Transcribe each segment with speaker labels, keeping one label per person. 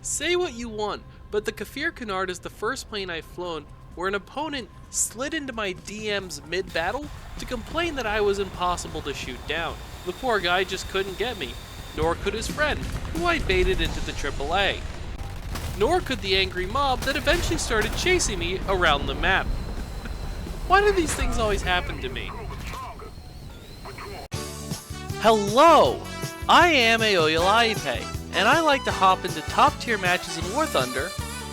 Speaker 1: Say what you want, but the Kfir Canard is the first plane I've flown where an opponent slid into my DMs mid-battle to complain that I was impossible to shoot down. The poor guy just couldn't get me, nor could his friend, who I baited into the AAA. Nor could the angry mob that eventually started chasing me around the map. Why do these things always happen to me? Hello! I am Aoyalaipe, and I like to hop into top tier matches in War Thunder,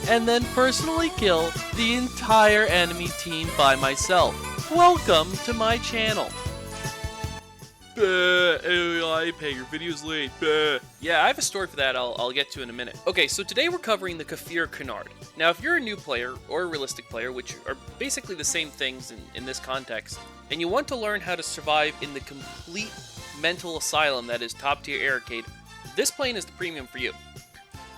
Speaker 1: and then personally kill the entire enemy team by myself. Welcome to my channel. Aoyalaipe, your video's late. Yeah, I have a story for that I'll get to in a minute. Okay, so today we're covering the Kfir Canard. Now, if you're a new player, or a realistic player, which are basically the same things in this context, and you want to learn how to survive in the complete mental asylum that is top tier Arcade, this plane is the premium for you.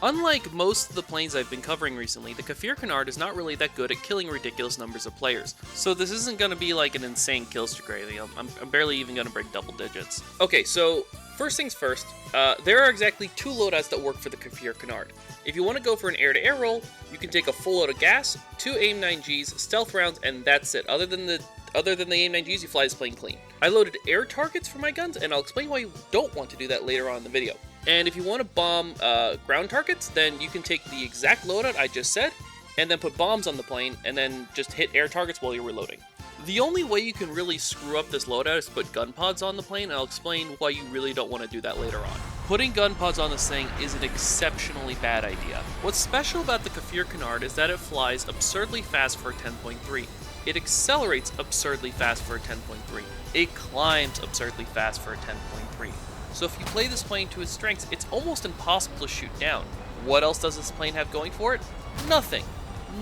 Speaker 1: Unlike most of the planes I've been covering recently, the Kfir Canard is not really that good at killing ridiculous numbers of players, so this isn't going to be like an insane kill streak or anything. I'm barely even going to break double digits. Okay, so first things first, there are exactly two loadouts that work for the Kfir Canard. If you want to go for an air-to-air roll, you can take a full load of gas, 2 AIM-9Gs, stealth rounds, and that's it. Other than the AIM-9Gs, you fly this plane clean. I loaded air targets for my guns, and I'll explain why you don't want to do that later on in the video. And if you want to bomb ground targets, then you can take the exact loadout I just said, and then put bombs on the plane, and then just hit air targets while you're reloading. The only way you can really screw up this loadout is to put gun pods on the plane, and I'll explain why you really don't want to do that later on. Putting gun pods on this thing is an exceptionally bad idea. What's special about the Kfir Canard is that it flies absurdly fast for a 10.3. It accelerates absurdly fast for a 10.3. It climbs absurdly fast for a 10.3. So if you play this plane to its strengths, it's almost impossible to shoot down. What else does this plane have going for it? Nothing.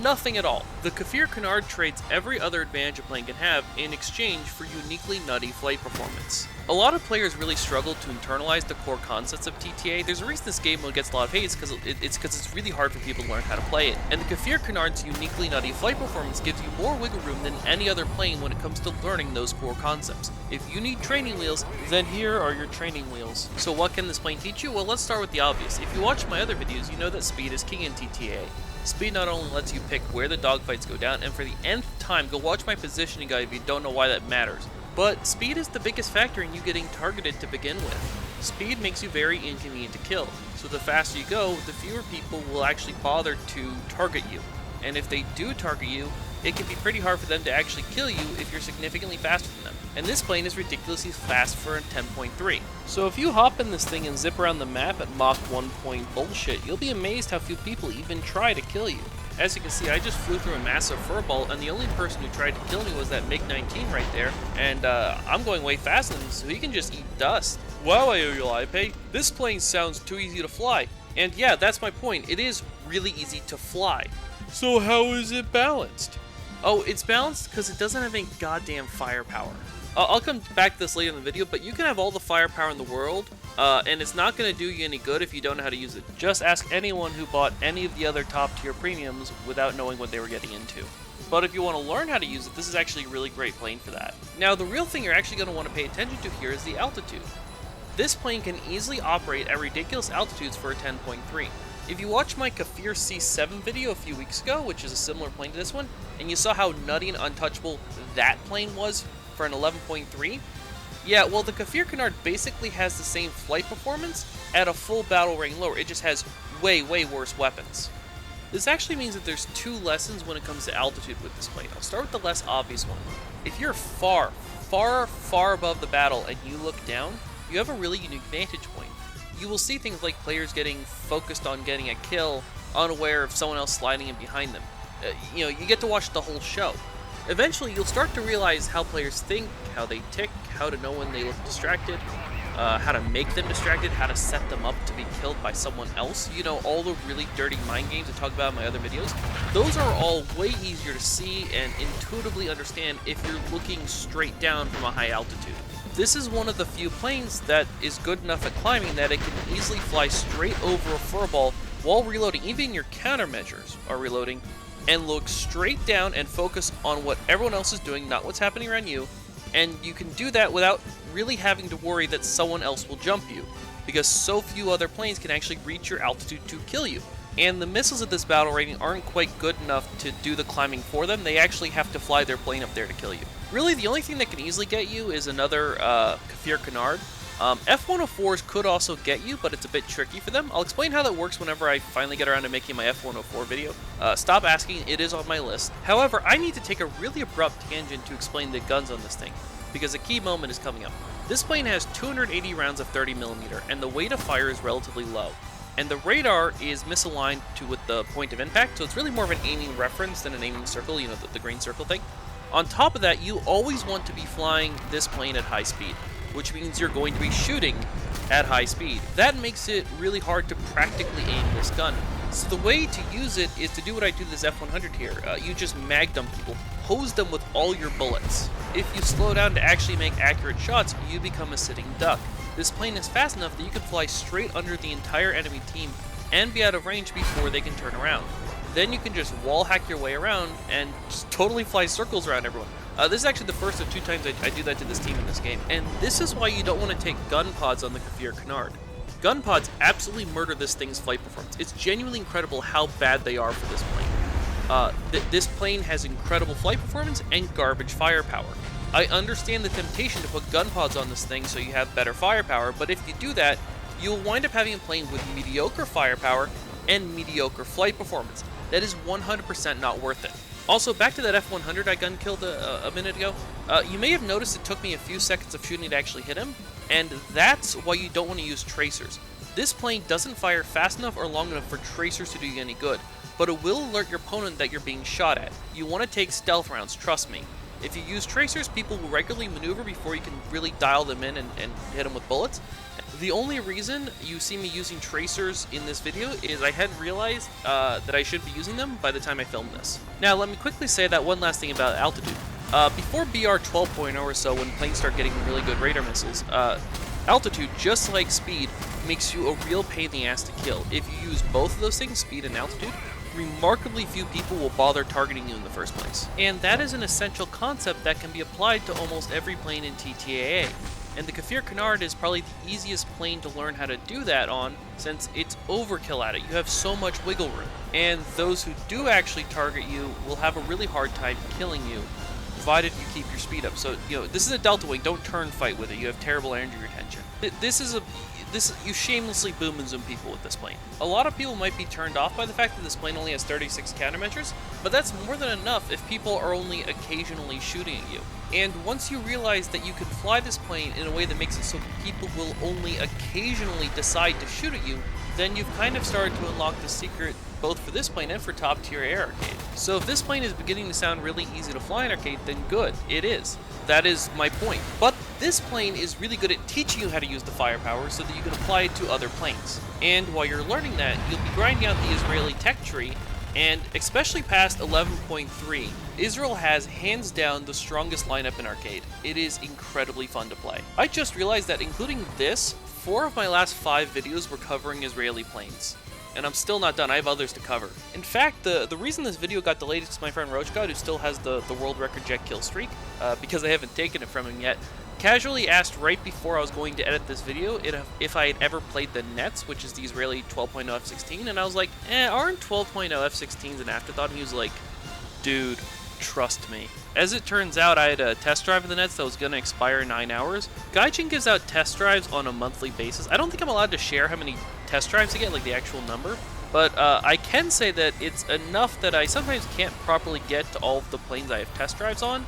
Speaker 1: Nothing at all. The Kfir Canard trades every other advantage a plane can have in exchange for uniquely nutty flight performance. A lot of players really struggle to internalize the core concepts of TTA. There's a reason this game mode gets a lot of hate, because it's really hard for people to learn how to play it. And the Kfir Canard's uniquely nutty flight performance gives you more wiggle room than any other plane when it comes to learning those core concepts. If you need training wheels, then here are your training wheels. So what can this plane teach you? Well, let's start with the obvious. If you watch my other videos, you know that speed is king in TTA. Speed not only lets you pick where the dogfights go down, and for the nth time, go watch my positioning guide if you don't know why that matters. But speed is the biggest factor in you getting targeted to begin with. Speed makes you very inconvenient to kill, so the faster you go, the fewer people will actually bother to target you. And if they do target you, it can be pretty hard for them to actually kill you if you're significantly faster than them. And this plane is ridiculously fast for a 10.3. So if you hop in this thing and zip around the map at Mach 1 point bullshit, you'll be amazed how few people even try to kill you. As you can see, I just flew through a massive furball, and the only person who tried to kill me was that MiG-19 right there, and I'm going way faster than him, so he can just eat dust. Wow, Aoyalaipe, this plane sounds too easy to fly. And yeah, that's my point, it is really easy to fly. So how is it balanced? Oh, it's balanced because it doesn't have any goddamn firepower. I'll come back to this later in the video, but you can have all the firepower in the world, and it's not going to do you any good if you don't know how to use it. Just ask anyone who bought any of the other top tier premiums without knowing what they were getting into. But if you want to learn how to use it, this is actually a really great plane for that. Now, the real thing you're actually going to want to pay attention to here is the altitude. This plane can easily operate at ridiculous altitudes for a 10.3. If you watched my Kfir C7 video a few weeks ago, which is a similar plane to this one, and you saw how nutty and untouchable that plane was for an 11.3, yeah, well, the Kfir Canard basically has the same flight performance at a full battle rank lower. It just has way worse weapons. This actually means that there's two lessons when it comes to altitude with this plane. I'll start with the less obvious one. If you're far above the battle and you look down, you have a really unique vantage point. You will see things like players getting focused on getting a kill, unaware of someone else sliding in behind them. You get to watch the whole show. Eventually, you'll start to realize how players think, how they tick, how to know when they look distracted, how to make them distracted, how to set them up to be killed by someone else. You know, all the really dirty mind games I talk about in my other videos. Those are all way easier to see and intuitively understand if you're looking straight down from a high altitude. This is one of the few planes that is good enough at climbing that it can easily fly straight over a furball while reloading. Even your countermeasures are reloading, and look straight down and focus on what everyone else is doing, not what's happening around you. And you can do that without really having to worry that someone else will jump you. because so few other planes can actually reach your altitude to kill you. And the missiles at this battle rating aren't quite good enough to do the climbing for them. They actually have to fly their plane up there to kill you. Really, the only thing that can easily get you is another Kfir Canard. F-104s could also get you, but it's a bit tricky for them. I'll explain how that works whenever I finally get around to making my F-104 video. Stop asking, it is on my list. However, I need to take a really abrupt tangent to explain the guns on this thing, because a key moment is coming up. This plane has 280 rounds of 30mm, and the weight of fire is relatively low. And the radar is misaligned with the point of impact, so it's really more of an aiming reference than an aiming circle, you know, the green circle thing. On top of that, you always want to be flying this plane at high speed, which means you're going to be shooting at high speed. That makes it really hard to practically aim this gun. So the way to use it is to do what I do to this F-100 here. You just mag dump people, hose them with all your bullets. If you slow down to actually make accurate shots, you become a sitting duck. This plane is fast enough that you can fly straight under the entire enemy team and be out of range before they can turn around. Then you can just wall hack your way around and just totally fly circles around everyone. This is actually the first of 2 times I do that to this team in this game, and this is why you don't want to take gun pods on the Kfir Canard. Gun pods absolutely murder this thing's flight performance. It's genuinely incredible how bad they are for this plane. This plane has incredible flight performance and garbage firepower. I understand the temptation to put gun pods on this thing so you have better firepower, but if you do that, you'll wind up having a plane with mediocre firepower and mediocre flight performance. That is 100% not worth it. Also, back to that F-100 I gun killed a minute ago, you may have noticed it took me a few seconds of shooting to actually hit him, and that's why you don't want to use tracers. This plane doesn't fire fast enough or long enough for tracers to do you any good, but it will alert your opponent that you're being shot at. You want to take stealth rounds, trust me. If you use tracers, people will regularly maneuver before you can really dial them in and hit them with bullets. The only reason you see me using tracers in this video is I hadn't realized that I should be using them by the time I filmed this. Now, let me quickly say that one last thing about altitude. Before BR 12.0 or so, when planes start getting really good radar missiles, altitude, just like speed, makes you a real pain in the ass to kill. If you use both of those things, speed and altitude, remarkably few people will bother targeting you in the first place. And that is an essential concept that can be applied to almost every plane in TTAA. And the Kfir Canard is probably the easiest plane to learn how to do that on, since it's overkill at it. You have so much wiggle room. And those who do actually target you will have a really hard time killing you, provided you keep your speed up. So, you know, this is a Delta Wing, don't turn fight with it. You have terrible energy retention. You shamelessly boom and zoom people with this plane. A lot of people might be turned off by the fact that this plane only has 36 countermeasures, but that's more than enough if people are only occasionally shooting at you. And once you realize that you can fly this plane in a way that makes it so people will only occasionally decide to shoot at you, then you've kind of started to unlock the secret both for this plane and for top tier air arcade. So if this plane is beginning to sound really easy to fly in arcade, then good, it is. That is my point. But this plane is really good at teaching you how to use the firepower so that you can apply it to other planes. And while you're learning that, you'll be grinding out the Israeli tech tree, and especially past 11.3, Israel has hands down the strongest lineup in arcade. It is incredibly fun to play. I just realized that including this, 4 of my last 5 videos were covering Israeli planes. And I'm still not done, I have others to cover. In fact, the reason this video got delayed is my friend RoachGod, who still has the world record jet kill streak, because I haven't taken it from him yet, casually asked right before I was going to edit this video if I had ever played the Nets, which is the Israeli 12.0 F-16, and I was like, aren't 12.0 F-16s an afterthought? And he was like, dude, trust me. As it turns out, I had a test drive of the Nets that was going to expire in 9 hours. Gaijin gives out test drives on a monthly basis. I don't think I'm allowed to share how many test drives I get, like the actual number, but I can say that it's enough that I sometimes can't properly get to all of the planes I have test drives on,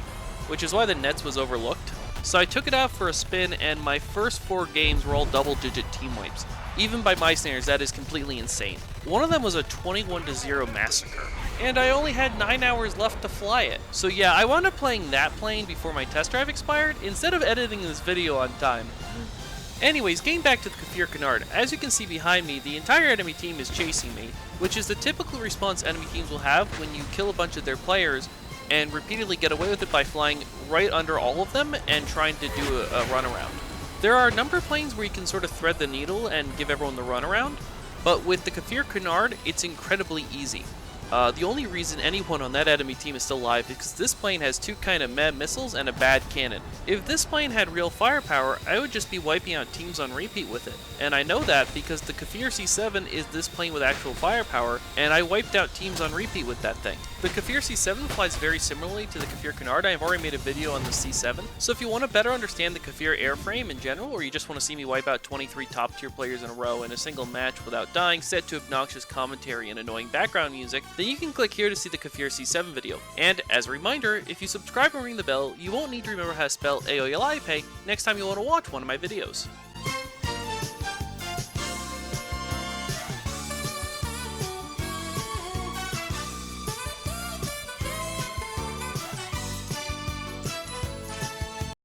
Speaker 1: which is why the Nets was overlooked. So I took it out for a spin, and my first 4 games were all double-digit team wipes. Even by my standards, that is completely insane. One of them was a 21-0 massacre, and I only had 9 hours left to fly it. So yeah, I wound up playing that plane before my test drive expired, instead of editing this video on time. Anyways, getting back to the Kfir Canard, as you can see behind me, the entire enemy team is chasing me, which is the typical response enemy teams will have when you kill a bunch of their players and repeatedly get away with it by flying right under all of them and trying to do a runaround. There are a number of planes where you can sort of thread the needle and give everyone the runaround, but with the Kfir Canard, it's incredibly easy. The only reason anyone on that enemy team is still alive is because this plane has two kind of meh missiles and a bad cannon. If this plane had real firepower, I would just be wiping out teams on repeat with it. And I know that because the Kfir C7 is this plane with actual firepower, and I wiped out teams on repeat with that thing. The Kfir C7 flies very similarly to the Kfir Canard. I have already made a video on the C7, so if you want to better understand the Kfir airframe in general, or you just want to see me wipe out 23 top tier players in a row in a single match without dying, set to obnoxious commentary and annoying background music, then you can click here to see the Kfir C7 video. And as a reminder, if you subscribe and ring the bell, you won't need to remember how to spell Aoyalaipe next time you want to watch one of my videos.